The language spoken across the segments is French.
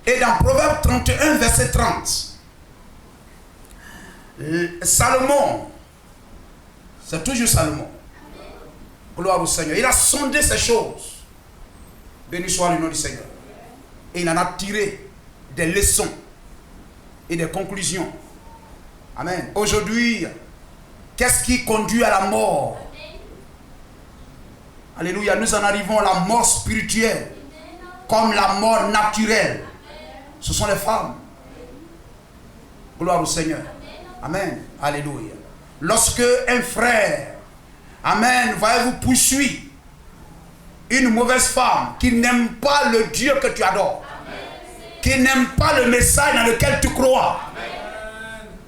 Et dans Proverbe 31, verset 30, Salomon, c'est toujours Salomon, gloire au Seigneur, il a sondé ces choses. Béni soit le nom du Seigneur. Et il en a tiré des leçons et des conclusions. Amen. Aujourd'hui, qu'est-ce qui conduit à la mort? Alléluia. Nous en arrivons à la mort spirituelle comme la mort naturelle. Ce sont les femmes. Gloire au Seigneur. Amen. Alléluia. Lorsque un frère, amen, voyez-vous, poursuit une mauvaise femme qui n'aime pas le Dieu que tu adores, qui n'aime pas le message dans lequel tu crois,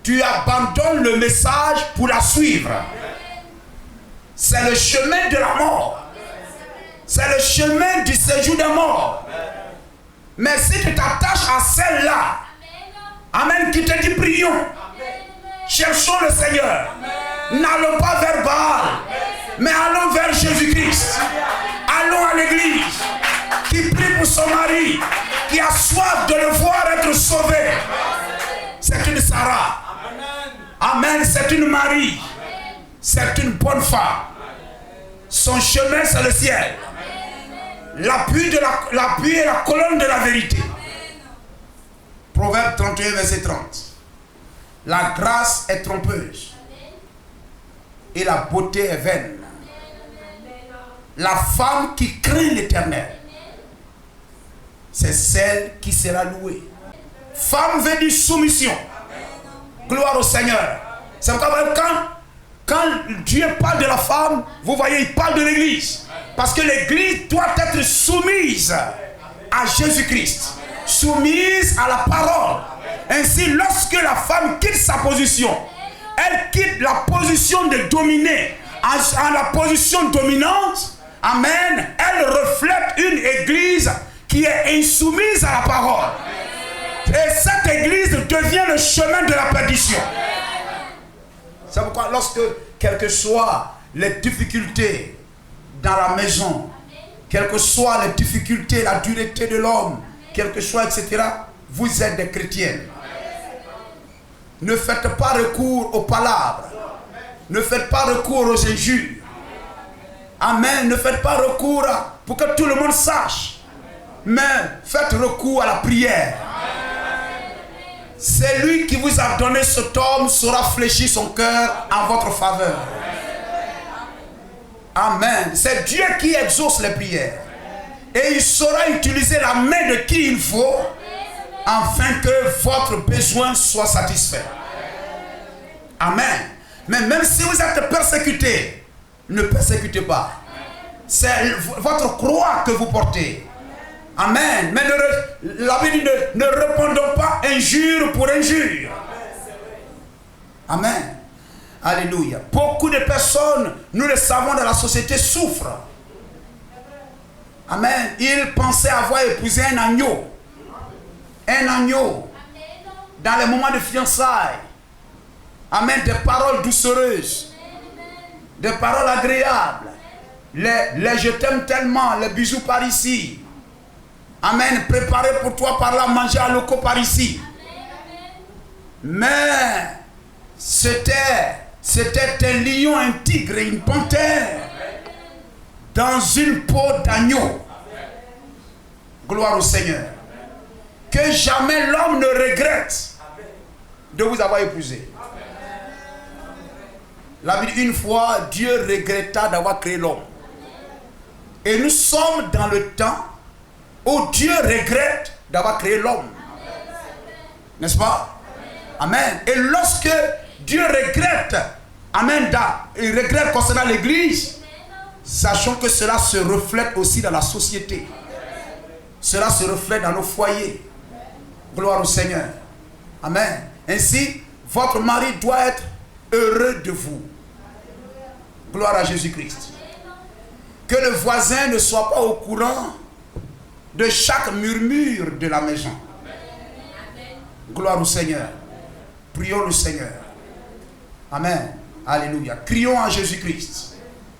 tu abandonnes le message pour la suivre. C'est le chemin de la mort. C'est le chemin du séjour des morts. Mais si tu t'attaches à celle-là, amen, qui te dit prions, cherchons le Seigneur, n'allons pas vers Baal, mais allons vers Jésus-Christ. Allons à l'église, qui prie pour son mari, qui a soif de le voir être sauvé. C'est une Sarah. Amen, c'est une Marie. C'est une bonne femme. Son chemin, c'est le ciel. L'appui est la colonne de la vérité. Proverbe 31, verset 30. La grâce est trompeuse et la beauté est vaine. La femme qui craint l'Éternel, c'est celle qui sera louée. Femme veut dire soumission. Gloire au Seigneur. C'est pourquoi quand Dieu parle de la femme, vous voyez, il parle de l'église. Parce que l'église doit être soumise à Jésus-Christ. Soumise à la parole. Ainsi, lorsque la femme quitte sa position, elle quitte la position de dominer en la position dominante. Amen. Elle reflète une église qui est insoumise à la parole. Et cette église devient le chemin de la perdition. C'est pourquoi lorsque, quelles que soient les difficultés dans la maison, quelles que soient les difficultés, la dureté de l'homme, quelles que soient, etc., vous êtes des chrétiennes. Ne faites pas recours aux palabres. Ne faites pas recours aux injures. Amen. Ne faites pas recours pour que tout le monde sache. Mais faites recours à la prière. C'est lui qui vous a donné cet homme saura fléchir son cœur en votre faveur. Amen. C'est Dieu qui exauce les prières. Et il saura utiliser la main de qui il faut afin que votre besoin soit satisfait. Amen. Mais même si vous êtes persécuté, ne persécutez pas. C'est votre croix que vous portez. Amen. Mais la Bible dit ne répondons pas injure pour injure. Amen. Alléluia. Beaucoup de personnes, nous le savons, dans la société souffrent. Amen. Ils pensaient avoir épousé un agneau. Un agneau. Dans les moments de fiançailles. Amen. Des paroles doucereuses. Des paroles agréables. Les je t'aime tellement. Les bisous par ici. Amen. Préparé pour toi par là, manger à loco par ici. Mais c'était un lion, un tigre, une panthère dans une peau d'agneau. Gloire au Seigneur. Que jamais l'homme ne regrette de vous avoir épousé. La Bible, une fois, Dieu regretta d'avoir créé l'homme. Et nous sommes dans le temps où Dieu regrette d'avoir créé l'homme. N'est-ce pas? Amen. Et lorsque Dieu regrette, amen, il regrette concernant l'église, sachons que cela se reflète aussi dans la société. Cela se reflète dans nos foyers. Gloire au Seigneur. Amen. Ainsi, votre mari doit être heureux de vous. Gloire à Jésus-Christ. Que le voisin ne soit pas au courant de chaque murmure de la maison. Gloire au Seigneur. Prions le Seigneur. Amen. Alléluia. Crions à Jésus-Christ.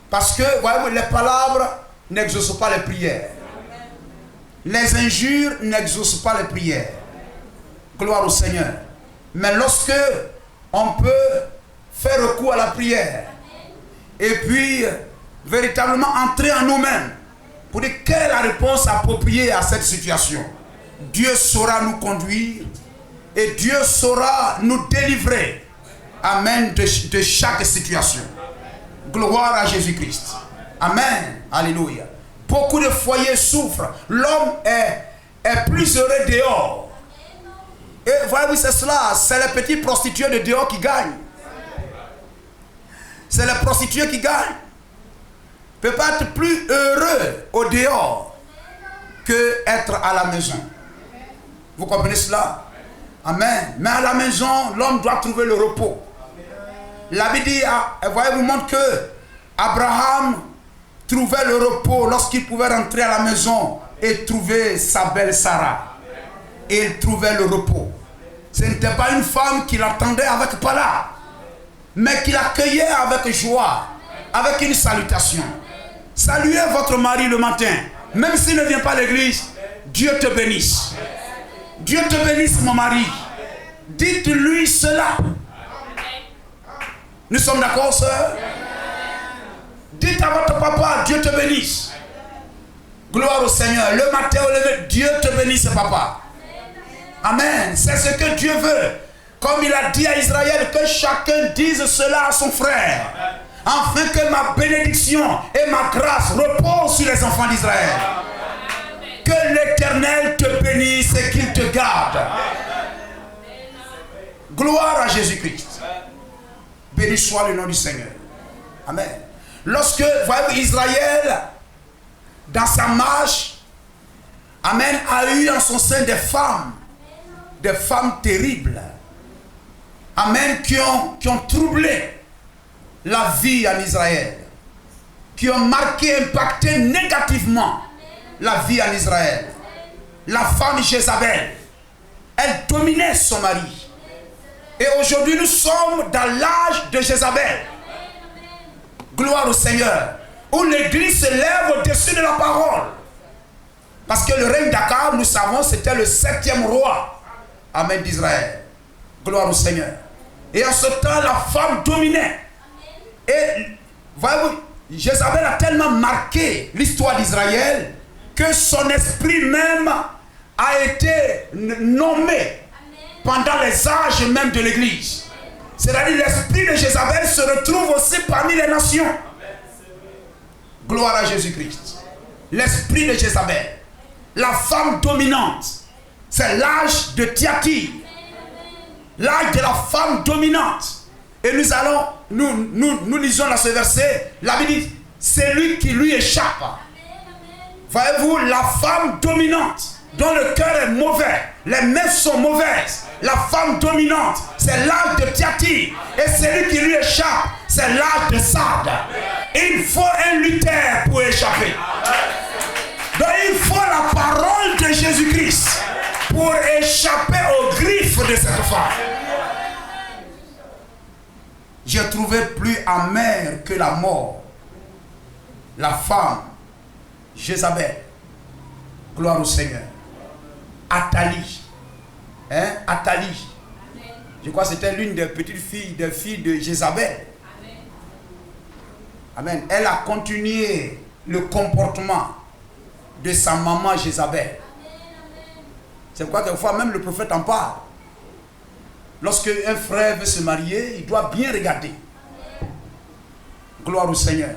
Parce que, voyez-vous, les palabres n'exaucent pas les prières. Les injures n'exaucent pas les prières. Gloire au Seigneur. Mais lorsque on peut faire recours à la prière et puis véritablement entrer en nous-mêmes pour dire quelle est la réponse appropriée à cette situation, Dieu saura nous conduire et Dieu saura nous délivrer. Amen. De chaque situation. Gloire à Jésus-Christ. Amen. Alléluia. Beaucoup de foyers souffrent. L'homme est plus heureux dehors. Et voyez-vous, c'est cela. C'est les petits prostituées de dehors qui gagnent. C'est les prostituées qui gagnent. Ne peut pas être plus heureux au dehors que être à la maison. Vous comprenez cela? Amen. Mais à la maison, l'homme doit trouver le repos. La Bible dit, voyez-vous, montre que Abraham trouvait le repos lorsqu'il pouvait rentrer à la maison et trouver sa belle Sarah. Et il trouvait le repos. Ce n'était pas une femme qui l'attendait avec palabre, mais qui l'accueillait avec joie, avec une salutation. Saluez votre mari le matin, même s'il ne vient pas à l'église. Dieu te bénisse. Dieu te bénisse, mon mari. Dites-lui cela. Nous sommes d'accord, sœur? Dites à votre papa, Dieu te bénisse. Gloire au Seigneur. Le matin au lever, Dieu te bénisse, papa. Amen. C'est ce que Dieu veut. Comme il a dit à Israël, que chacun dise cela à son frère, afin que ma bénédiction et ma grâce reposent sur les enfants d'Israël. Que l'Éternel te bénisse et qu'il te garde. Gloire à Jésus-Christ. Béni soit le nom du Seigneur. Amen. Lorsque, voyez-vous, Israël, dans sa marche, amen, a eu en son sein des femmes terribles, amen, qui ont troublé la vie en Israël, qui ont marqué, impacté négativement la vie en Israël. La femme Jézabel, elle dominait son mari. Et aujourd'hui, nous sommes dans l'âge de Jézabel. Gloire au Seigneur. Où l'église se lève au-dessus de la parole. Parce que le règne d'Akab, nous savons, c'était le 7e roi. Amen, d'Israël. Gloire au Seigneur. Et en ce temps, la femme dominait. Et, voyez-vous, Jézabel a tellement marqué l'histoire d'Israël que son esprit même a été nommé pendant les âges même de l'église. C'est-à-dire l'esprit de Jézabel se retrouve aussi parmi les nations. Gloire à Jésus-Christ. L'esprit de Jézabel, la femme dominante, c'est l'âge de Thyatire, l'âge de la femme dominante. Et nous lisons dans ce verset, la Bible dit, c'est lui qui lui échappe. Voyez-vous, la femme dominante, dont le cœur est mauvais, les mains sont mauvaises. La femme dominante, c'est l'âge de Thyatire. Et celui qui lui échappe, c'est l'âge de Sardes. Il faut un lutteur pour échapper. Donc il faut la parole de Jésus-Christ pour échapper aux griffes de cette femme. J'ai trouvé plus amer que la mort la femme Jézabel. Gloire au Seigneur. Athalie. Athalie. Je crois que c'était l'une des petites filles, de Jézabel. Amen. Elle a continué le comportement de sa maman Jézabel. C'est pourquoi quelquefois même le prophète en parle. Lorsque un frère veut se marier, il doit bien regarder. Gloire au Seigneur.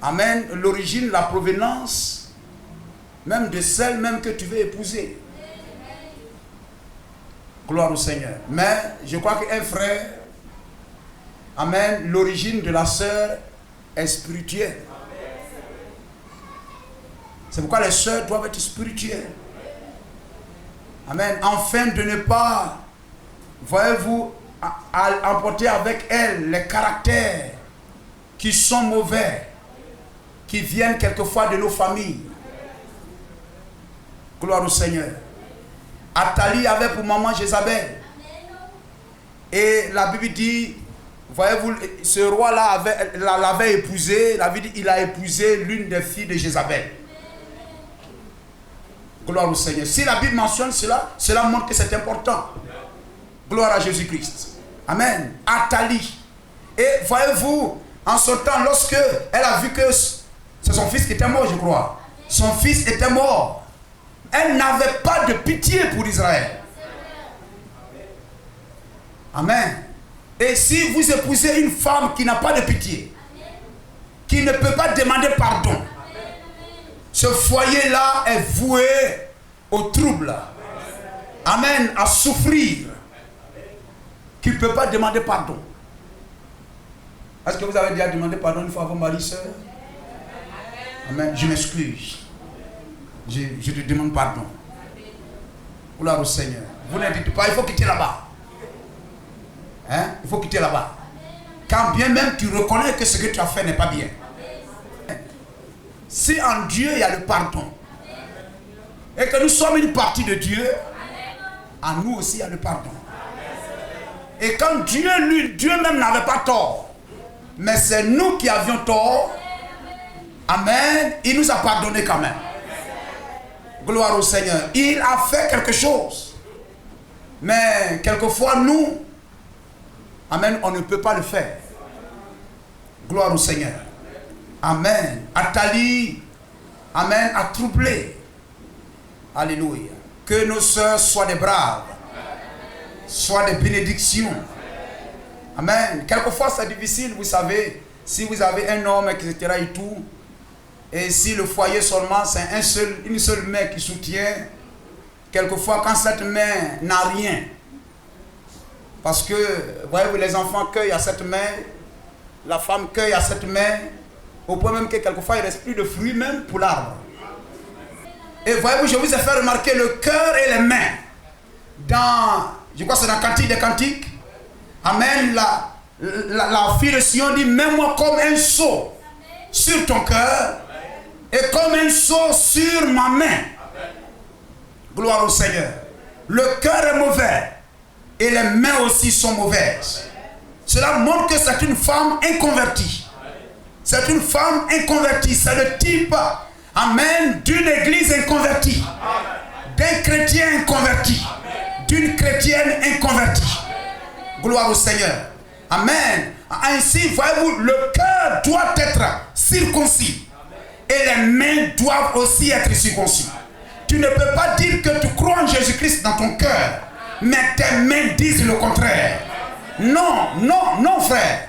Amen. L'origine, la provenance, même de celle même que tu veux épouser. Gloire au Seigneur. Mais je crois qu'un frère, amen, l'origine de la sœur est spirituelle. C'est pourquoi les sœurs doivent être spirituelles. Amen. Afin de ne pas, voyez-vous, emporter avec elles les caractères qui sont mauvais, qui viennent quelquefois de nos familles. Gloire au Seigneur. Athalie avait pour maman Jézabel. Et la Bible dit, voyez-vous, ce roi-là l'avait épousé. La Bible dit, il a épousé l'une des filles de Jézabel. Gloire au Seigneur. Si la Bible mentionne cela, cela montre que c'est important. Gloire à Jésus-Christ. Amen. Athalie. Et voyez-vous, en ce temps, lorsque elle a vu que c'est son fils qui était mort, je crois. Son fils était mort. Elle n'avait pas de pitié pour Israël. Amen. Et si vous épousez une femme qui n'a pas de pitié, qui ne peut pas demander pardon, ce foyer-là est voué au trouble. Amen. À souffrir. Qui ne peut pas demander pardon. Est-ce que vous avez déjà demandé pardon une fois à vos maris, sœurs? Amen. Je m'excuse. Je te demande pardon. Gloire au Seigneur. Vous ne dites pas, il faut quitter là-bas. Hein? Il faut quitter là-bas. Quand bien même tu reconnais que ce que tu as fait n'est pas bien. Si en Dieu il y a le pardon, et que nous sommes une partie de Dieu, en nous aussi il y a le pardon. Et quand Dieu même n'avait pas tort, mais c'est nous qui avions tort, amen, il nous a pardonné quand même. Gloire au Seigneur. Il a fait quelque chose. Mais quelquefois nous, amen, on ne peut pas le faire. Gloire au Seigneur. Amen. Athalie, amen, a troublé. Alléluia. Que nos sœurs soient des braves, soient des bénédictions. Amen. Quelquefois c'est difficile, vous savez, si vous avez un homme, etc. et tout, et si le foyer seulement c'est une seule main qui soutient, quelquefois quand cette main n'a rien, parce que, voyez-vous, les enfants cueillent à cette main, la femme cueille à cette main, au point même que quelquefois il ne reste plus de fruits même pour l'arbre. Et voyez-vous, je vous ai fait remarquer le cœur et les mains. Je crois que c'est dans Cantique des Cantiques. Amen. La fille de Sion dit, mets-moi comme un seau sur ton cœur et comme un seau sur ma main. Gloire au Seigneur. Le cœur est mauvais et les mains aussi sont mauvaises. Cela montre que c'est une femme inconvertie. C'est une femme inconvertie. C'est le type, amen, d'une église inconvertie, d'un chrétien inconverti, d'une chrétienne inconvertie. Gloire au Seigneur. Amen. Ainsi, voyez-vous, le cœur doit être circoncis et les mains doivent aussi être circoncis. Tu ne peux pas dire que tu crois en Jésus-Christ dans ton cœur, mais tes mains disent le contraire. Non, non, non, frère.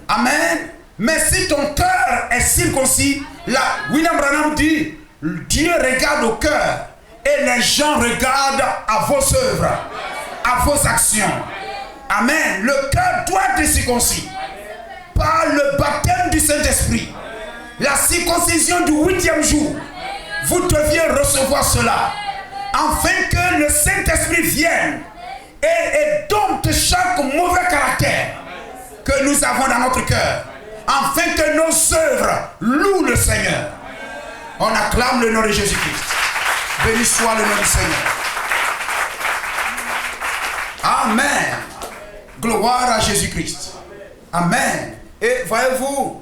Amen. Mais si ton cœur est circoncis, là, William Branham dit, Dieu regarde au cœur et les gens regardent à vos œuvres, à vos actions. Amen. Le cœur doit être circoncis par le baptême du Saint-Esprit. La circoncision du 8e jour. Vous deviez recevoir cela afin que le Saint-Esprit vienne et dompte chaque mauvais caractère que nous avons dans notre cœur, afin que nos œuvres louent le Seigneur. On acclame le nom de Jésus-Christ. Béni soit le nom du Seigneur. Amen. Gloire à Jésus-Christ. Amen. Et voyez-vous,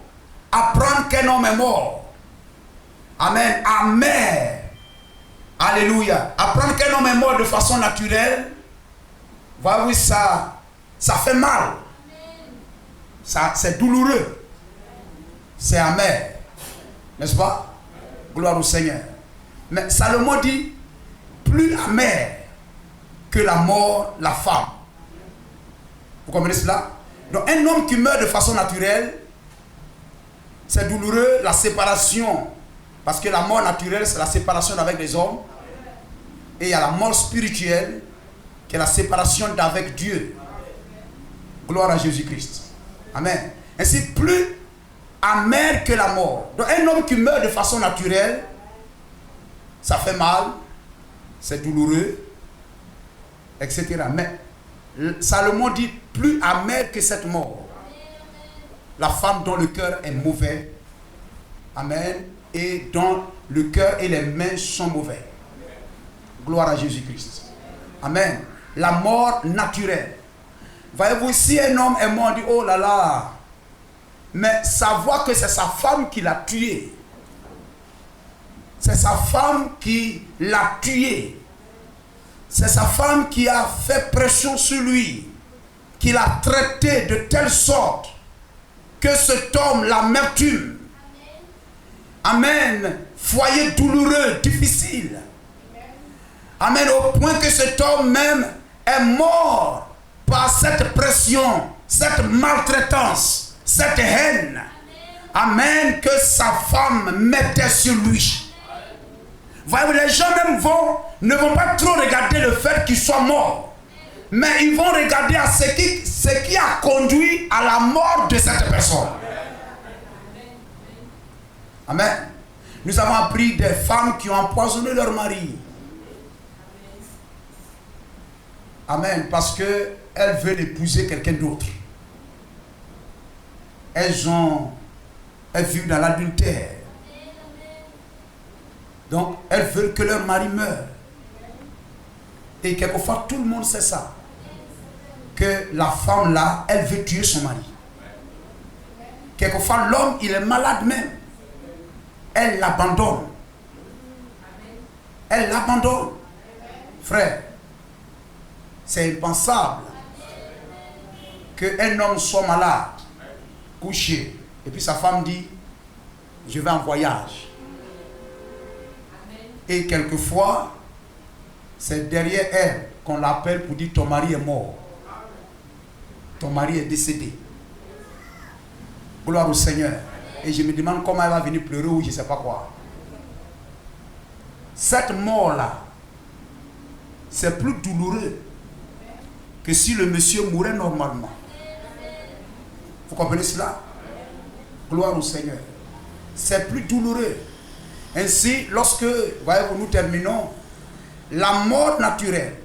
apprendre qu'un homme est mort. Amen. Amen. Alléluia. Apprendre qu'un homme est mort de façon naturelle, voyez-vous, ça fait mal. C'est douloureux. C'est amer. N'est-ce pas? Gloire au Seigneur. Mais Salomon dit, plus amer que la mort, la femme. Vous comprenez cela? Donc un homme qui meurt de façon naturelle, c'est douloureux, la séparation. Parce que la mort naturelle, c'est la séparation avec les hommes. Et il y a la mort spirituelle, qui est la séparation d'avec Dieu. Gloire à Jésus-Christ. Amen. Ainsi, plus amer que la mort. Donc un homme qui meurt de façon naturelle, ça fait mal, c'est douloureux, etc. Mais Salomon dit, plus amer que cette mort. La femme dont le cœur est mauvais. Amen. Et dont le cœur et les mains sont mauvais. Gloire à Jésus-Christ. Amen. La mort naturelle. Voyez-vous, si un homme est mort, on dit, oh là là. Mais savoir que c'est sa femme qui l'a tué, c'est sa femme qui l'a tué. C'est sa femme qui a fait pression sur lui, qui l'a traité de telle sorte que cet homme, l'amertume, amen, foyer douloureux, difficile, amen, au point que cet homme même est mort par cette pression, cette maltraitance, cette haine, amen, que sa femme mettait sur lui. Voyez, les gens même ne vont pas trop regarder le fait qu'il soit mort, mais ils vont regarder à ce qui a conduit à la mort de cette personne. Amen. Nous avons appris des femmes qui ont empoisonné leur mari. Amen. Parce qu'elles veulent épouser quelqu'un d'autre. Elles vivent dans l'adultère. Donc, elles veulent que leur mari meure. Et quelquefois, tout le monde sait ça. Que la femme là, elle veut tuer son mari. Quelquefois, l'homme, il est malade même. Elle l'abandonne. Elle l'abandonne. Frère, c'est impensable qu'un homme soit malade, couché, et puis sa femme dit, je vais en voyage. Et quelquefois, c'est derrière elle qu'on l'appelle pour dire ton mari est mort. Ton mari est décédé. Gloire au Seigneur. Et je me demande comment elle va venir pleurer ou je ne sais pas quoi. Cette mort-là, c'est plus douloureux que si le monsieur mourait normalement. Vous comprenez cela? Gloire au Seigneur. C'est plus douloureux. Ainsi, lorsque, voyez-vous, nous terminons, la mort naturelle,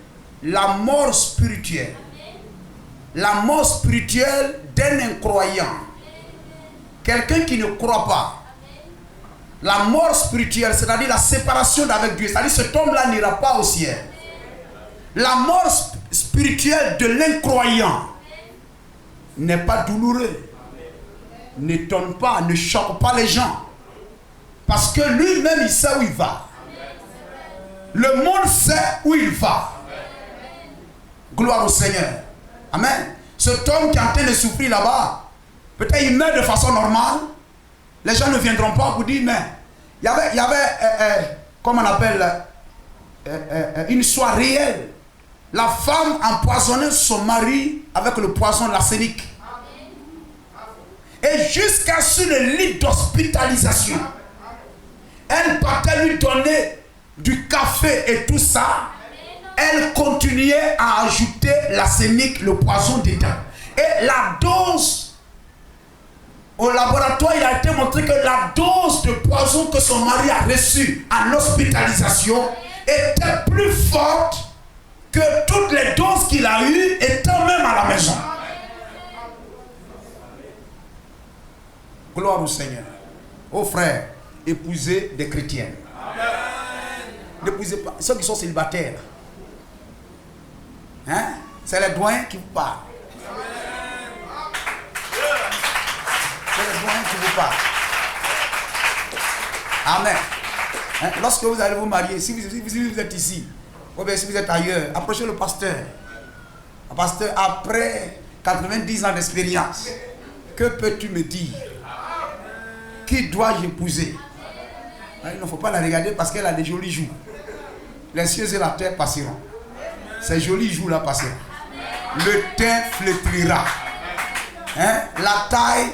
la mort spirituelle d'un incroyant, quelqu'un qui ne croit pas, la mort spirituelle, c'est-à-dire la séparation d'avec Dieu, c'est-à-dire cet homme-là n'ira pas au ciel. La mort spirituelle de l'incroyant n'est pas douloureuse, n'étonne pas, ne choque pas les gens. Parce que lui-même, il sait où il va. Le monde sait où il va. Gloire au Seigneur. Amen. Cet homme qui est en train de souffrir là-bas, peut-être il meurt de façon normale. Les gens ne viendront pas vous dire, mais il y avait comment on appelle, une histoire réelle. La femme empoisonnait son mari avec le poison de l'arsenic. Et jusqu'à sur le lit d'hospitalisation, elle partait lui donner du café et tout ça. Elle continuait à ajouter l'arsenic, le poison dedans. Et la dose, au laboratoire, il a été montré que la dose de poison que son mari a reçue en hospitalisation était plus forte que toutes les doses qu'il a eues étant même à la maison. Gloire au Seigneur. Oh frère, épousez des chrétiennes. N'épousez pas ceux qui sont célibataires. Hein? C'est les doyens qui vous parlent. C'est les doyens qui vous parlent. Amen. Hein? Lorsque vous allez vous marier, si vous êtes ici, ou bien si vous êtes ailleurs, approchez le pasteur. Le pasteur, après 90 ans d'expérience, que peux-tu me dire? Qui dois-je épouser? Il ne faut pas la regarder parce qu'elle a des jolis joues. Les cieux et la terre passeront. Ces jolis joues là passeront. Le teint flétrira. Hein? La taille.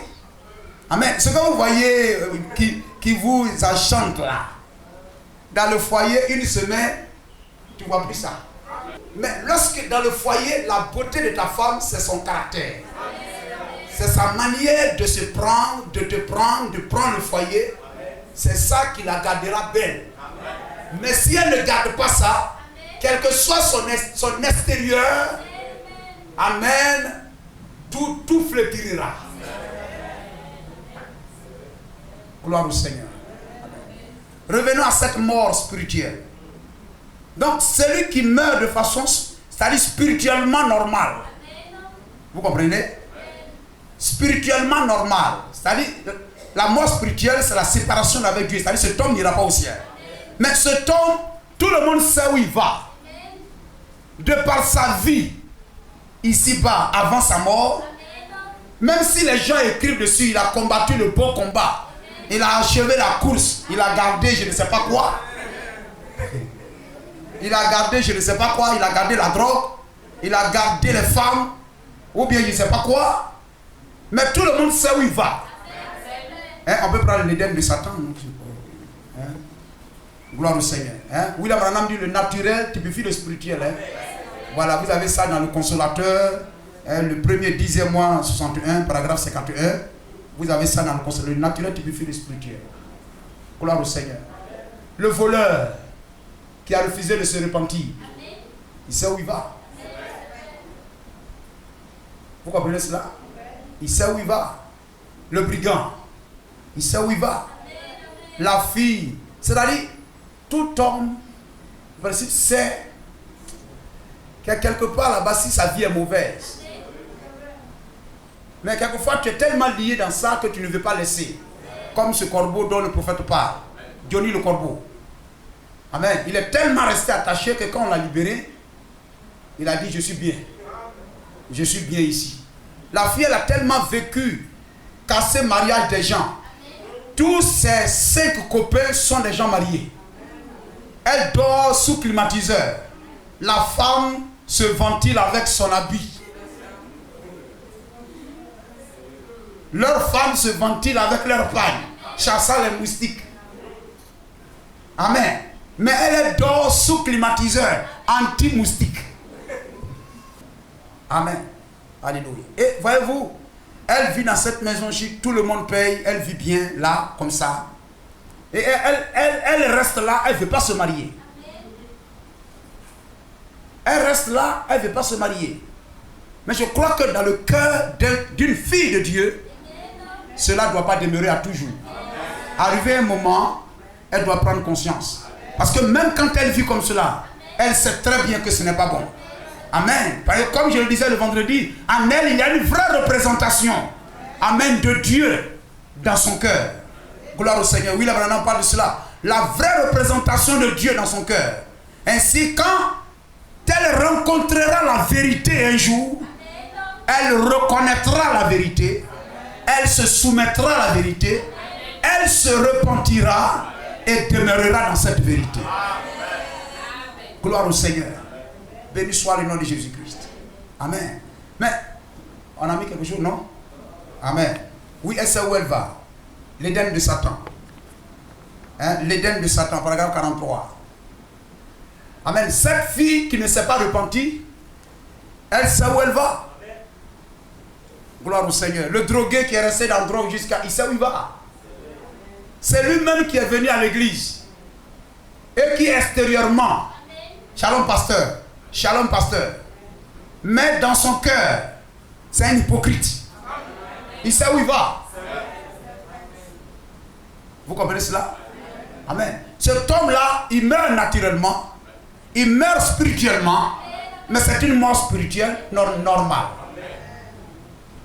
Amen. Ce que vous voyez qui vous enchante là, dans le foyer, une semaine, tu ne vois plus ça. Mais lorsque dans le foyer, la beauté de ta femme, c'est son caractère. C'est sa manière de se prendre, de te prendre, de prendre le foyer. C'est ça qui la gardera belle. Mais si elle ne garde pas ça, quel que soit son extérieur, amen, tout flétrira. Gloire au Seigneur. Revenons à cette mort spirituelle. Donc, celui qui meurt de façon, c'est-à-dire spirituellement normale. Vous comprenez? Spirituellement normale. C'est-à-dire, la mort spirituelle, c'est la séparation avec Dieu. C'est-à-dire, cet homme n'ira pas au ciel. Mais cet homme, tout le monde sait où il va. De par sa vie, ici-bas, avant sa mort, même si les gens écrivent dessus, il a combattu le beau combat. Il a achevé la course. Il a gardé je ne sais pas quoi. Il a gardé je ne sais pas quoi. Il a gardé la drogue. Il a gardé les femmes. Ou bien je ne sais pas quoi. Mais tout le monde sait où il va. Hein, on peut prendre l'Éden de Satan. Hein? Gloire au Seigneur. Hein? William Branham dit le naturel typifie le spirituel. Hein? Voilà, vous avez ça dans le Consolateur. Hein, le premier 10e mois 61, paragraphe 51. Vous avez ça dans le Consolateur. Le naturel typifie le spirituel. Gloire au Seigneur. Le voleur qui a refusé de se repentir, il sait où il va. Vous comprenez cela? Il sait où il va. Le brigand, il sait où il va. La fille, c'est-à-dire, tout homme, en principe, sait que quelque part là-bas, si sa vie est mauvaise. Mais quelquefois, tu es tellement lié dans ça que tu ne veux pas laisser. Comme ce corbeau dont le prophète parle. Diony le corbeau. Amen. Il est tellement resté attaché que quand on l'a libéré, il a dit, je suis bien. Je suis bien ici. La fille, elle a tellement vécu, cassé le mariage des gens. Tous ses 5 copains sont des gens mariés. Elle dort sous climatiseur. La femme se ventile avec son habit. Leurs femmes se ventilent avec leurs pannes, chassant les moustiques. Amen. Mais elle dort sous climatiseur, anti-moustique. Amen. Alléluia. Et voyez-vous, elle vit dans cette maison chic, tout le monde paye, elle vit bien là, comme ça. Et elle reste là, elle ne veut pas se marier. Elle reste là, elle ne veut pas se marier. Mais je crois que dans le cœur d'une fille de Dieu, cela ne doit pas demeurer à toujours. Arrivé un moment, elle doit prendre conscience. Parce que même quand elle vit comme cela, elle sait très bien que ce n'est pas bon. Amen. Parce que comme je le disais le vendredi, en elle, il y a une vraie représentation. Amen, de Dieu dans son cœur. Gloire au Seigneur. Oui, là, maintenant, on parle de cela. La vraie représentation de Dieu dans son cœur. Ainsi, quand elle rencontrera la vérité un jour, elle reconnaîtra la vérité, elle se soumettra à la vérité, elle se repentira et demeurera dans cette vérité. Gloire au Seigneur. Béni soit le nom de Jésus-Christ. Amen. Mais, on a mis quelque chose, non? Amen. Oui, elle sait où elle va. L'Éden de Satan. Hein? L'Éden de Satan, paragraphe 43. Amen. Cette fille qui ne s'est pas repentie, elle sait où elle va. Gloire au Seigneur. Le drogué qui est resté dans la drogue jusqu'à... Il sait où il va. C'est lui-même qui est venu à l'église. Et qui extérieurement... Shalom pasteur. Shalom pasteur. Mais dans son cœur, c'est un hypocrite. Il sait où il va. Vous comprenez cela? Amen. Cet homme-là, il meurt naturellement. Il meurt spirituellement. Mais c'est une mort spirituelle normale.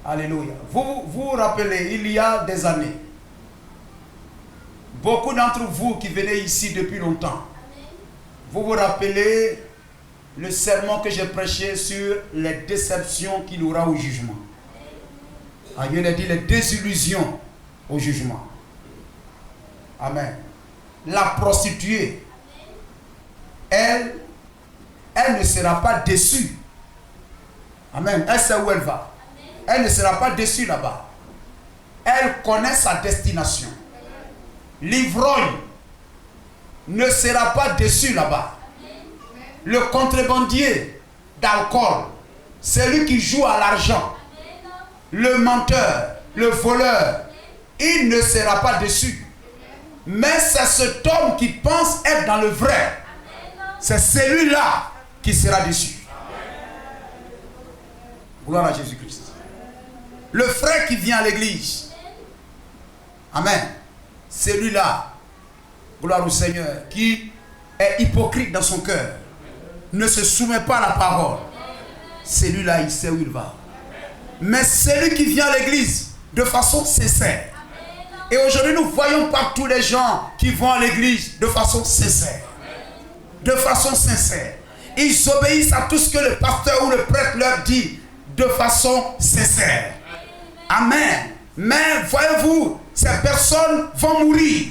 Alléluia. Vous vous rappelez, il y a des années, beaucoup d'entre vous qui venez ici depuis longtemps, vous vous rappelez le sermon que j'ai prêché sur les déceptions qu'il aura au jugement. Il a dit les désillusions au jugement. Amen. La prostituée, elle ne sera pas déçue. Amen. Elle sait où elle va. Elle ne sera pas déçue là-bas. Elle connaît sa destination. L'ivrogne ne sera pas déçu là-bas. Le contrebandier d'alcool, celui qui joue à l'argent, le menteur, le voleur, il ne sera pas déçu. Mais c'est cet homme qui pense être dans le vrai. C'est celui-là qui sera déçu. Gloire à Jésus-Christ. Le frère qui vient à l'église, amen, celui-là, gloire au Seigneur, qui est hypocrite dans son cœur, ne se soumet pas à la parole, celui-là, il sait où il va. Mais celui qui vient à l'église de façon sincère, Et aujourd'hui, nous voyons partout les gens qui vont à l'église de façon sincère. De façon sincère. Ils obéissent à tout ce que le pasteur ou le prêtre leur dit de façon sincère. Amen. Mais voyez-vous, ces personnes vont mourir.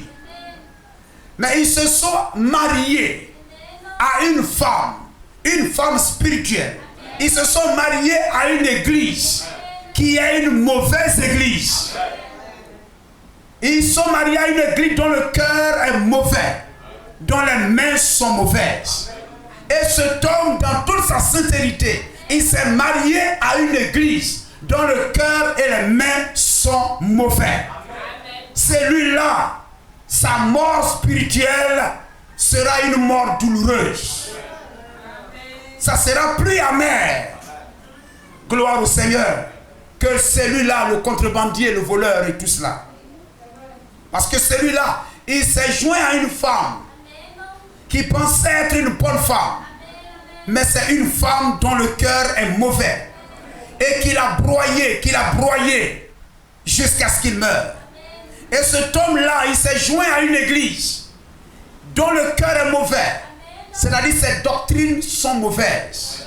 Mais ils se sont mariés à une femme spirituelle. Ils se sont mariés à une église qui est une mauvaise église. Ils sont mariés à une église dont le cœur est mauvais, dont les mains sont mauvaises. Et cet homme, dans toute sa sincérité, il s'est marié à une église dont le cœur et les mains sont mauvais. Celui-là, sa mort spirituelle sera une mort douloureuse. Ça sera plus amer. Gloire au Seigneur. Que celui-là, le contrebandier, le voleur et tout cela. Parce que celui-là, il s'est joint à une femme qui pensait être une bonne femme. Mais c'est une femme dont le cœur est mauvais. Et qu'il a broyé jusqu'à ce qu'il meure. Et cet homme-là, il s'est joint à une église dont le cœur est mauvais. C'est-à-dire ses doctrines sont mauvaises.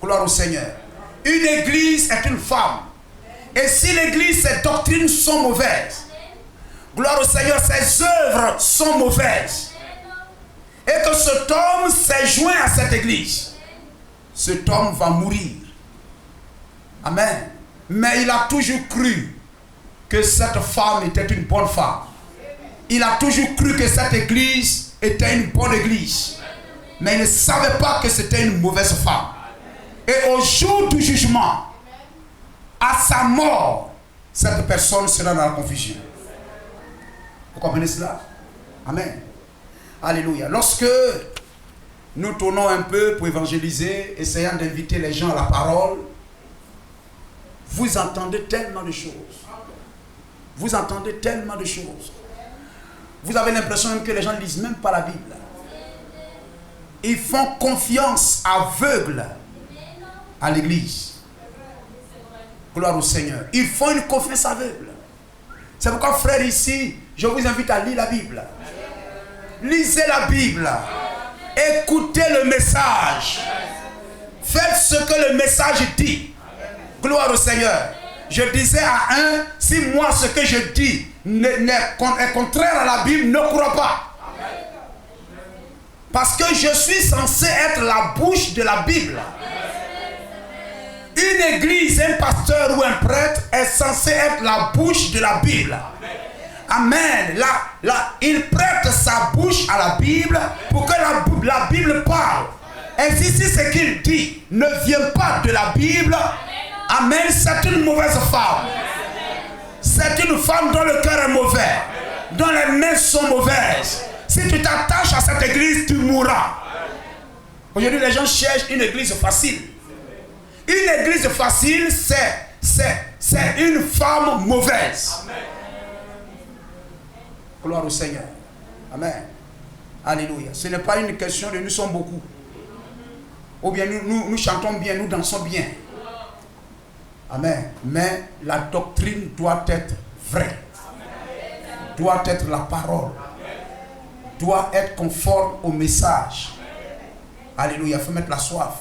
Gloire au Seigneur. Une église est une femme. Et si l'église, ses doctrines sont mauvaises, gloire au Seigneur, ses œuvres sont mauvaises. Et que cet homme s'est joint à cette église, cet homme va mourir. Amen. Mais il a toujours cru que cette femme était une bonne femme. Il a toujours cru que cette église était une bonne église. Mais il ne savait pas que c'était une mauvaise femme. Et au jour du jugement, à sa mort, cette personne sera dans la confusion. Vous comprenez cela? Amen. Alléluia. Lorsque nous tournons un peu pour évangéliser, essayant d'inviter les gens à la parole, vous entendez tellement de choses. Vous entendez tellement de choses. Vous avez l'impression même que les gens ne lisent même pas la Bible. Ils font confiance aveugle à l'église. Gloire au Seigneur. Ils font une confiance aveugle. C'est pourquoi, frère, ici, je vous invite à lire la Bible. Lisez la Bible. Écoutez le message. Faites ce que le message dit. Gloire au Seigneur. Je disais à un, si moi ce que je dis est contraire à la Bible, ne crois pas. Parce que je suis censé être la bouche de la Bible. Une église, un pasteur ou un prêtre est censé être la bouche de la Bible. Amen. Il prête sa bouche à la Bible pour que la Bible parle. Et si ce qu'il dit ne vient pas de la Bible, amen, c'est une mauvaise femme. C'est une femme dont le cœur est mauvais, dont les mains sont mauvaises. Si tu t'attaches à cette église, tu mourras. Aujourd'hui, les gens cherchent une église facile. Une église facile, c'est une femme mauvaise. Gloire au Seigneur. Amen. Alléluia. Ce n'est pas une question de nous sommes beaucoup. Ou bien nous chantons bien, nous dansons bien. Amen. Mais la doctrine doit être vraie. Doit être la parole. Doit être conforme au message. Alléluia. Il faut mettre la soif.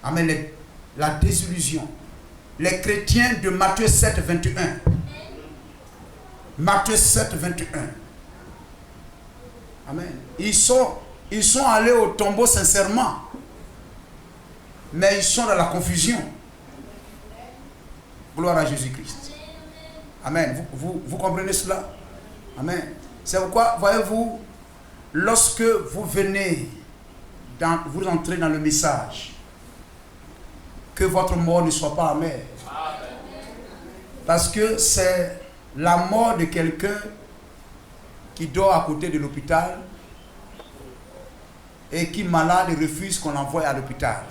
Amen. La désillusion. Les chrétiens de Matthieu 7, 21. Matthieu 7, 21. Amen. Ils sont allés au tombeau sincèrement. Mais ils sont dans la confusion. Gloire à Jésus-Christ. Amen. Vous comprenez cela? Amen. C'est pourquoi, voyez-vous, lorsque vous venez, vous entrez dans le message, que votre mort ne soit pas amère. Parce que c'est la mort de quelqu'un qui dort à côté de l'hôpital et qui, malade, refuse qu'on l'envoie à l'hôpital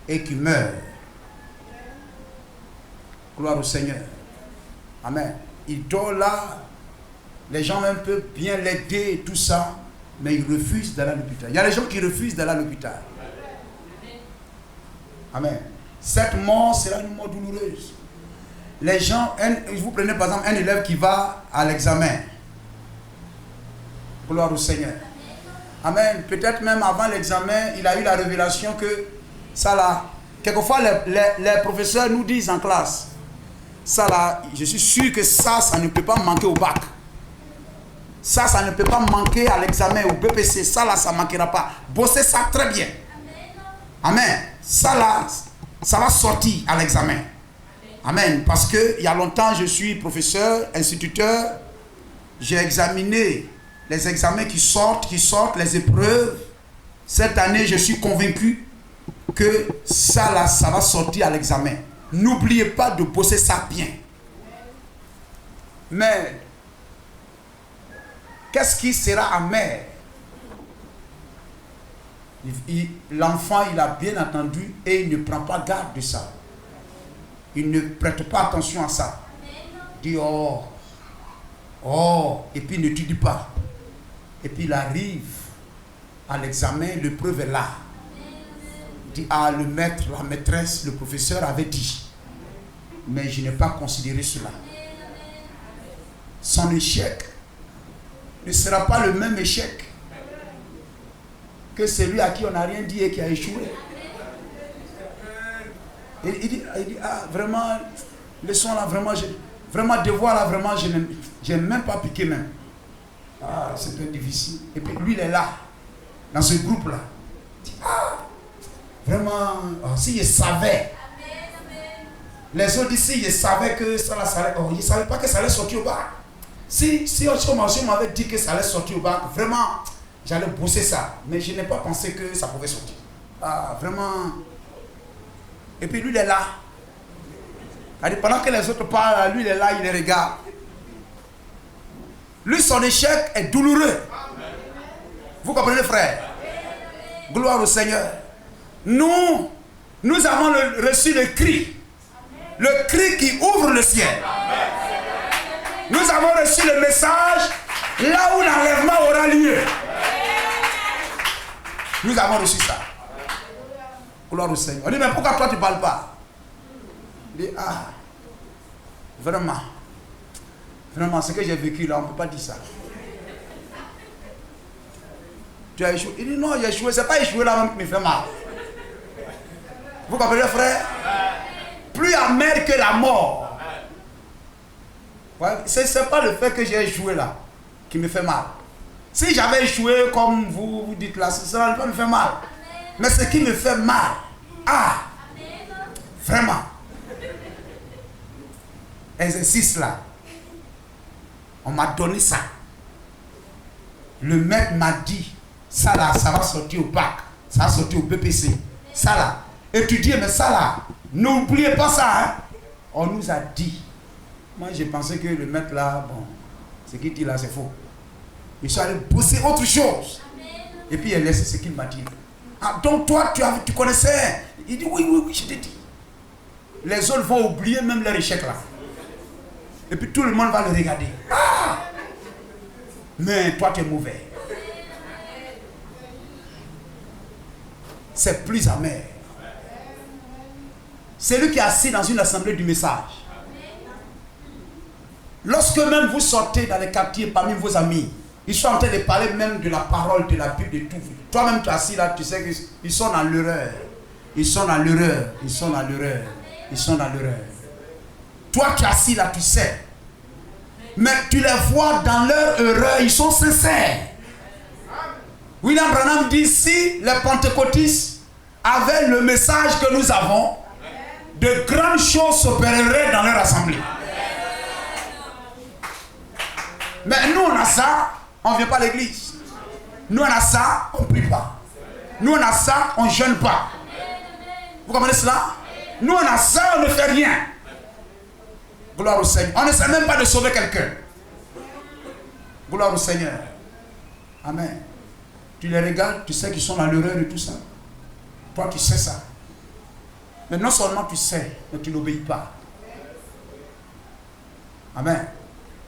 et qui meurt. Gloire au Seigneur. Amen. Il dort là, les gens même peuvent bien l'aider et tout ça, mais ils refusent d'aller à l'hôpital. Il y a des gens qui refusent d'aller à l'hôpital. Amen. Cette mort sera une mort douloureuse. les gens, vous prenez par exemple un élève qui va à l'examen. Gloire au Seigneur. Amen. Peut-être même avant l'examen, il a eu la révélation que ça là, quelquefois les professeurs nous disent en classe, ça là, je suis sûr que ça ne peut pas manquer au bac. Ça ne peut pas manquer à l'examen, au BPC. Ça là, ça ne manquera pas. Bossez ça très bien. Amen. Ça là, ça va sortir à l'examen. Amen. Parce que il y a longtemps, je suis professeur, instituteur. J'ai examiné les examens qui sortent, les épreuves. Cette année, je suis convaincu que ça là, ça va sortir à l'examen. N'oubliez pas de bosser ça bien. Mais qu'est-ce qui sera amer? L'enfant, il a bien entendu et il ne prend pas garde de ça. Il ne prête pas attention à ça. Il dit oh, et puis il n'étudie pas. Et puis il arrive à l'examen, l'épreuve est là. Il dit ah, le maître, la maîtresse, le professeur avait dit. Mais je n'ai pas considéré cela. Son échec ne sera pas le même échec que celui à qui on n'a rien dit et qui a échoué. Il dit ah, vraiment, leçon là, vraiment, devoir là, vraiment, je n'ai même pas piqué même. Ah, c'est très difficile. Et puis lui, il est là, dans ce groupe-là. Il dit ah, vraiment, si je savais. Les autres ici, ils savaient que ça allait. Oh, ils ne savaient pas que ça allait sortir au bac. Si on m'avait dit que ça allait sortir au bac, vraiment, j'allais bosser ça. Mais je n'ai pas pensé que ça pouvait sortir. Ah, vraiment. Et puis lui, il est là. Pendant que les autres parlent, lui, il est là, il les regarde. Lui, son échec est douloureux. Vous comprenez, frère? Gloire au Seigneur. Nous avons reçu le cri. Le cri qui ouvre le ciel. Nous avons reçu le message là où l'enlèvement aura lieu. Nous avons reçu ça. Gloire au Seigneur. On dit mais pourquoi toi tu ne parles pas? Il dit ah, vraiment, ce que j'ai vécu là, on ne peut pas dire ça. Tu as échoué? Il dit non, j'ai échoué. Ce n'est pas échoué là même qui me fait mal. Vous comprenez, frère? Plus amer que la mort. Ce n'est pas le fait que j'ai échoué là qui me fait mal. Si j'avais échoué comme vous dites là, ça ne va pas me faire mal. Mais ce qui me fait mal, vraiment, exercice là, on m'a donné ça. Le maître m'a dit, ça là, ça va sortir au bac, ça va sortir au BPC, ça là. Étudier, mais ça là, n'oubliez pas ça. Hein? On nous a dit. Moi, j'ai pensé que le maître là, bon, ce qu'il dit là, c'est faux. Il sont allés bosser autre chose. Et puis il a laissé ce qu'il m'a dit. Ah, donc toi, tu connaissais. Il dit oui, je t'ai dit. Les autres vont oublier même leur échec là. Et puis tout le monde va le regarder. Ah! Mais toi, tu es mauvais. C'est plus amer. C'est lui qui est assis dans une assemblée du message. Lorsque même vous sortez dans les quartiers parmi vos amis, ils sont en train de parler même de la parole, de la Bible, de tout. Toi-même tu es assis là, tu sais qu'ils sont dans l'erreur. Ils sont dans l'erreur. Toi tu es assis là, tu sais. Mais tu les vois dans leur erreur, ils sont sincères. William Branham dit, si les pentecôtistes avaient le message que nous avons, de grandes choses s'opéreraient dans leur assemblée. Mais nous on a ça, on ne vient pas à l'église. Nous on a ça, on ne prie pas. Nous on a ça, on ne jeûne pas. Vous comprenez cela? Nous on a ça, on ne fait rien. Gloire au Seigneur. On ne sait même pas de sauver quelqu'un. Gloire au Seigneur. Amen. Tu les regardes, tu sais qu'ils sont dans l'erreur de tout ça. Toi tu sais ça. Mais non seulement tu sais, mais tu n'obéis pas. Amen.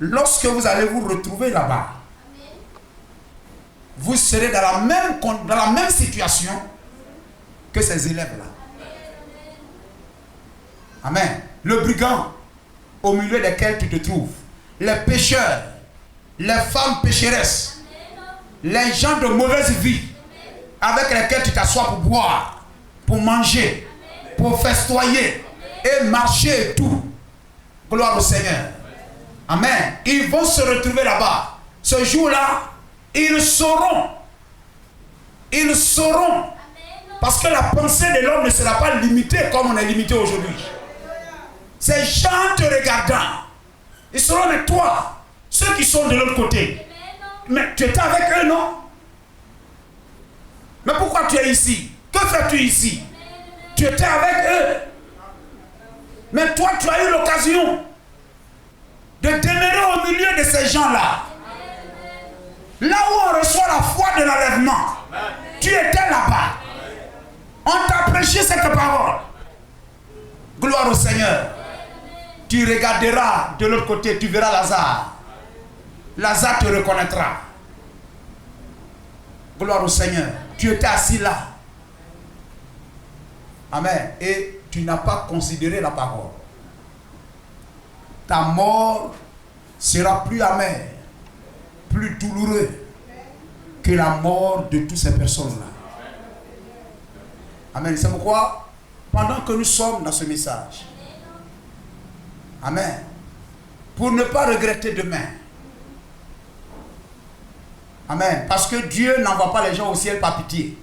Lorsque vous allez vous retrouver là-bas, vous serez dans la même situation que ces élèves-là. Amen. Le brigand, au milieu desquels tu te trouves. Les pécheurs, les femmes pécheresses, les gens de mauvaise vie avec lesquels tu t'assois pour boire, pour manger, pour festoyer et marcher et tout. Gloire au Seigneur. Amen. Ils vont se retrouver là-bas. Ce jour-là, ils sauront. Ils sauront. Parce que la pensée de l'homme ne sera pas limitée comme on est limité aujourd'hui. Ces gens te regardant, ils seront de toi, ceux qui sont de l'autre côté. Mais tu étais avec eux, non? Mais pourquoi tu es ici? Que fais-tu ici? Tu étais avec eux. Mais toi, tu as eu l'occasion de demeurer au milieu de ces gens-là. Là où on reçoit la foi de l'enlèvement. Tu étais là-bas. On t'a prêché cette parole. Gloire au Seigneur. Tu regarderas de l'autre côté, tu verras Lazare. Lazare te reconnaîtra. Gloire au Seigneur. Tu étais assis là. Amen. Et tu n'as pas considéré la parole. Ta mort sera plus amère, plus douloureuse que la mort de toutes ces personnes-là. Amen. C'est pourquoi, pendant que nous sommes dans ce message, amen, pour ne pas regretter demain, amen, parce que Dieu n'envoie pas les gens au ciel par pitié.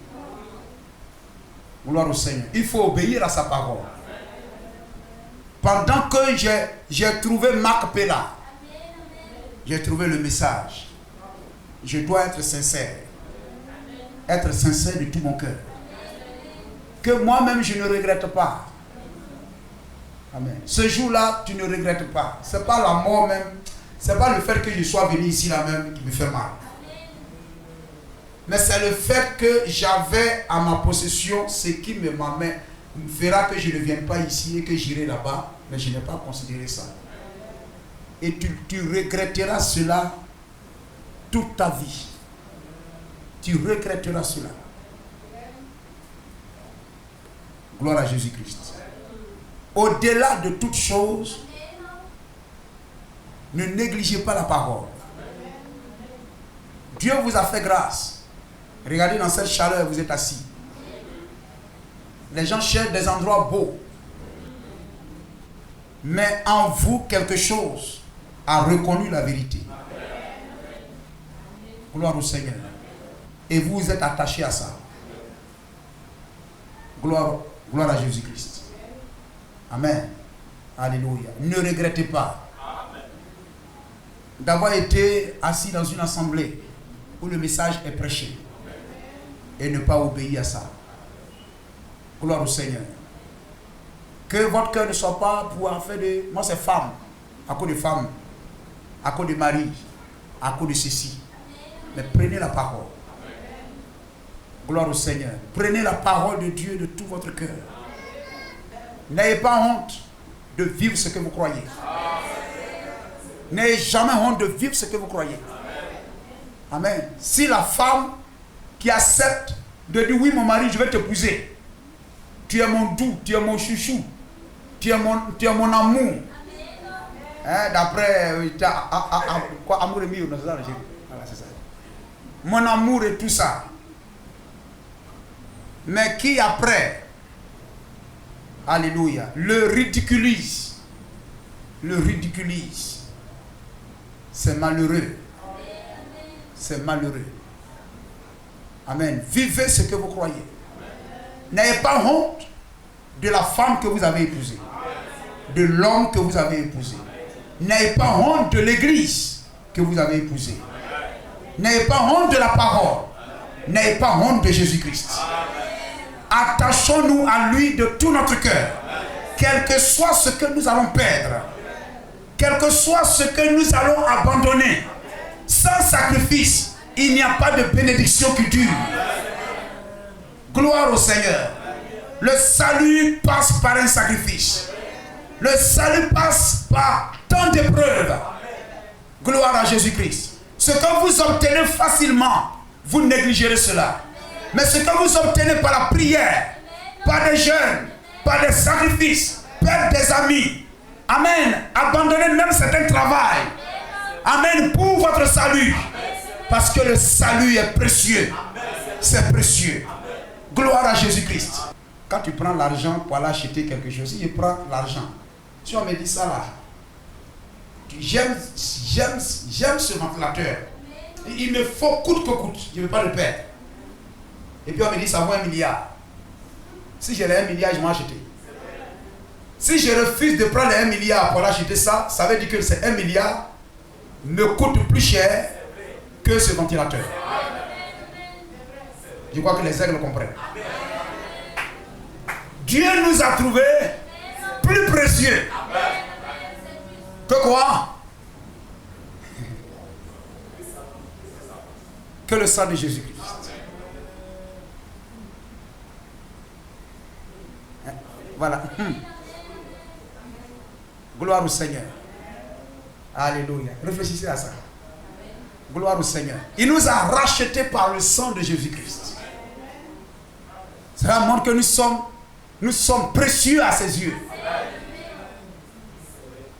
Gloire au Seigneur. Il faut obéir à sa parole. Pendant que j'ai trouvé Marc Pella, j'ai trouvé le message. Je dois être sincère. Être sincère de tout mon cœur. Que moi-même je ne regrette pas. Amen. Ce jour-là, tu ne regrettes pas. Ce n'est pas la mort même. Ce n'est pas le fait que je sois venu ici là même qui me fait mal. Mais c'est le fait que j'avais à ma possession ce qui me fera que je ne vienne pas ici et que j'irai là-bas. Mais je n'ai pas considéré ça. Et tu regretteras cela toute ta vie. Tu regretteras cela. Gloire à Jésus-Christ. Au-delà de toutes choses, ne négligez pas la parole. Dieu vous a fait grâce. Regardez dans cette chaleur, vous êtes assis. Les gens cherchent des endroits beaux. Mais en vous, quelque chose a reconnu la vérité. Gloire au Seigneur. Et vous êtes attachés à ça. Gloire à Jésus-Christ. Amen. Alléluia. Ne regrettez pas d'avoir été assis dans une assemblée où le message est prêché et ne pas obéir à ça. Gloire au Seigneur. Que votre cœur ne soit pas pour en faire de... Moi c'est femme, à cause de femme, à cause de mari, à cause de ceci. Mais prenez la parole. Gloire au Seigneur. Prenez la parole de Dieu de tout votre cœur. N'ayez pas honte de vivre ce que vous croyez. N'ayez jamais honte de vivre ce que vous croyez. Amen. Si la femme qui accepte de dire oui mon mari je vais t'épouser, tu es mon doux, tu es mon chouchou, tu es mon amour. Hein, d'après quoi, amour et mieux, voilà, c'est ça. Mon amour et tout ça. Mais qui après, alléluia, le ridiculise, c'est malheureux. C'est malheureux. Amen. Vivez ce que vous croyez. N'ayez pas honte de la femme que vous avez épousée, de l'homme que vous avez épousé. N'ayez pas honte de l'église que vous avez épousée. N'ayez pas honte de la parole. N'ayez pas honte de Jésus-Christ. Attachons-nous à lui de tout notre cœur. Quel que soit ce que nous allons perdre, quel que soit ce que nous allons abandonner, sans sacrifice, il n'y a pas de bénédiction qui dure. Gloire au Seigneur. Le salut passe par un sacrifice. Le salut passe par tant d'épreuves. Gloire à Jésus-Christ. Ce que vous obtenez facilement, vous négligerez cela. Mais ce que vous obtenez par la prière, par des jeûnes, par des sacrifices, par des amis, Amen. Abandonnez même certains travail. Amen. Pour votre salut. Parce que le salut est précieux. C'est précieux. Gloire à Jésus-Christ. Quand tu prends l'argent pour aller acheter quelque chose, si je prends l'argent, si on me dit ça là, j'aime ce ventilateur. Il me faut coûte que coûte. Je ne veux pas le perdre. Et puis on me dit ça vaut 1 milliard. Si j'ai les 1 milliard, je vais acheter. Si je refuse de prendre les 1 milliard pour l'acheter ça, ça veut dire que ces 1 milliard me coûte plus cher que ce ventilateur. Je crois que les aigles comprennent. Dieu nous a trouvés plus précieux que quoi? Que le sang de Jésus-Christ. Voilà. Gloire au Seigneur. Alléluia. Réfléchissez à ça. Gloire au Seigneur. Il nous a rachetés par le sang de Jésus-Christ. Cela montre que nous sommes précieux à ses yeux.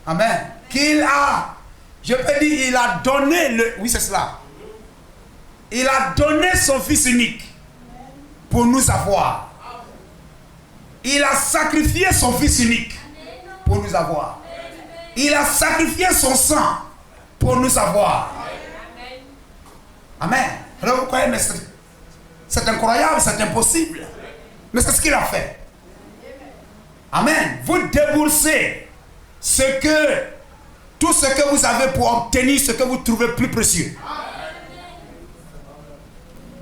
Amen. Qu'il a, je peux dire, il a donné oui c'est cela. Il a donné son Fils unique pour nous avoir. Il a sacrifié son Fils unique pour nous avoir. Il a sacrifié son sang pour nous avoir. Amen. Alors vous croyez, mais c'est incroyable, c'est impossible. Mais c'est ce qu'il a fait. Amen. Vous déboursez tout ce que vous avez pour obtenir ce que vous trouvez plus précieux.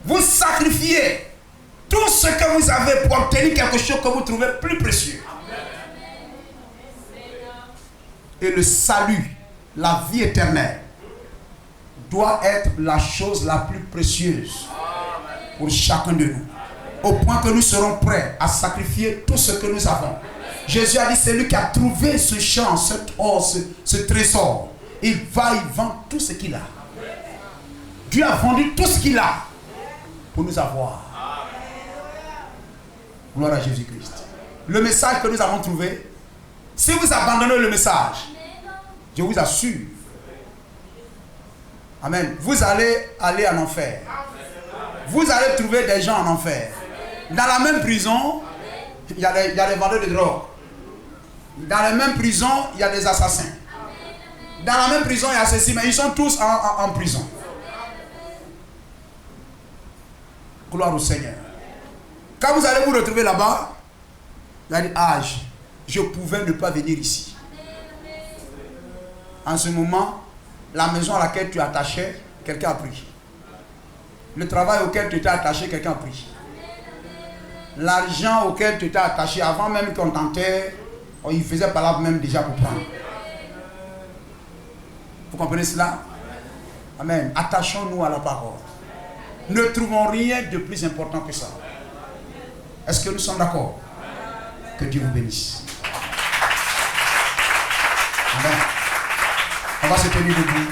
Vous sacrifiez tout ce que vous avez pour obtenir quelque chose que vous trouvez plus précieux. Et le salut, la vie éternelle, doit être la chose la plus précieuse pour chacun de nous. Au point que nous serons prêts à sacrifier tout ce que nous avons. Jésus a dit, c'est lui qui a trouvé ce champ, cet or, ce trésor. Il vend tout ce qu'il a. Dieu a vendu tout ce qu'il a pour nous avoir. Gloire à Jésus-Christ. Le message que nous avons trouvé, si vous abandonnez le message, je vous assure, amen, vous allez aller en enfer. Vous allez trouver des gens en enfer. Dans la même prison, il y a des vendeurs de drogue. Dans la même prison, il y a des assassins. Dans la même prison, il y a ceci, mais ils sont tous en prison. Gloire au Seigneur. Quand vous allez vous retrouver là-bas, vous allez dire, ah, je pouvais ne pas venir ici. En ce moment, la maison à laquelle tu es attaché, quelqu'un a pris. Le travail auquel tu étais attaché, quelqu'un a pris. L'argent auquel tu étais attaché, avant même qu'on t'enterre, il faisait par là même déjà pour prendre. Vous comprenez cela? Amen. Attachons-nous à la parole. Ne trouvons rien de plus important que ça. Est-ce que nous sommes d'accord? Que Dieu vous bénisse. Amen. On va se tenir debout.